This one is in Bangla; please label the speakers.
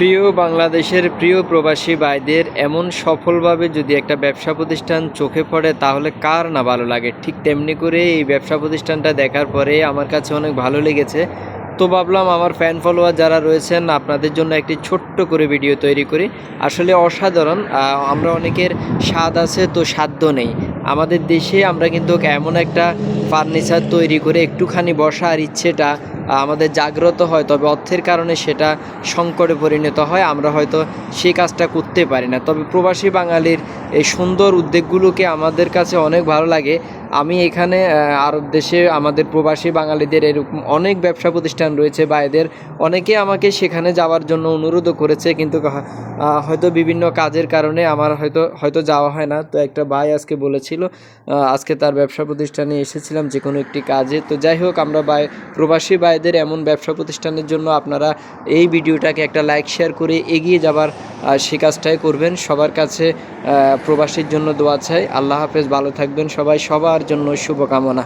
Speaker 1: প্রিয় বাংলাদেশের প্রিয় প্রবাসী ভাইদের এমন সফলভাবে যদি একটা ব্যবসা প্রতিষ্ঠান চোখে পড়ে তাহলে কার না ভালো লাগে। ঠিক তেমনি করে এই ব্যবসা প্রতিষ্ঠানটা দেখার পরে আমার কাছে অনেক ভালো লেগেছে। তো ভাবলাম আমার ফ্যান ফলোয়ার যারা রয়েছেন আপনাদের জন্য একটি ছোট্ট করে ভিডিও তৈরি করি। আসলে অসাধারণ। আমরা অনেকের স্বাদ আছে তো সাধ্য নেই। আমাদের দেশে আমরা কিন্তু এমন একটা ফার্নিচার তৈরি করে একটুখানি বসার ইচ্ছেটা আমাদের জাগ্রত হয়, তবে অর্থের কারণে সেটা সংকটে পরিণত হয়। আমরা হয়তো সেই কাজটা করতে পারি না। তবে প্রবাসী বাঙালির এই সুন্দর উদ্যোগগুলোকে আমাদের কাছে অনেক ভালো লাগে। আমি এখানে আরব দেশে আমাদের প্রবাসী বাঙালিদের এরকম অনেক ব্যবসা প্রতিষ্ঠান রয়েছে বা এদের অনেকে আমাকে সেখানে যাওয়ার জন্য অনুরোধও করেছে, কিন্তু হয়তো বিভিন্ন কাজের কারণে আমার হয়তো যাওয়া হয় না। তো একটা ভাই আজকে বলেছিল আজকে তার ব্যবসা প্রতিষ্ঠানে এসেছিলাম যে কোনো একটি কাজে। তো যাই হোক, আমরা প্রবাসী ভাইদের এমন ব্যবসা প্রতিষ্ঠানের জন্য আপনারা এই ভিডিওটাকে একটা লাইক শেয়ার করে এগিয়ে যাবার সে কাজটাই করবেন। সবার কাছে প্রবাসীর জন্য দোয়া চাই। আল্লাহ হাফেজ, ভালো থাকবেন সবাই, সবার জন্য শুভকামনা।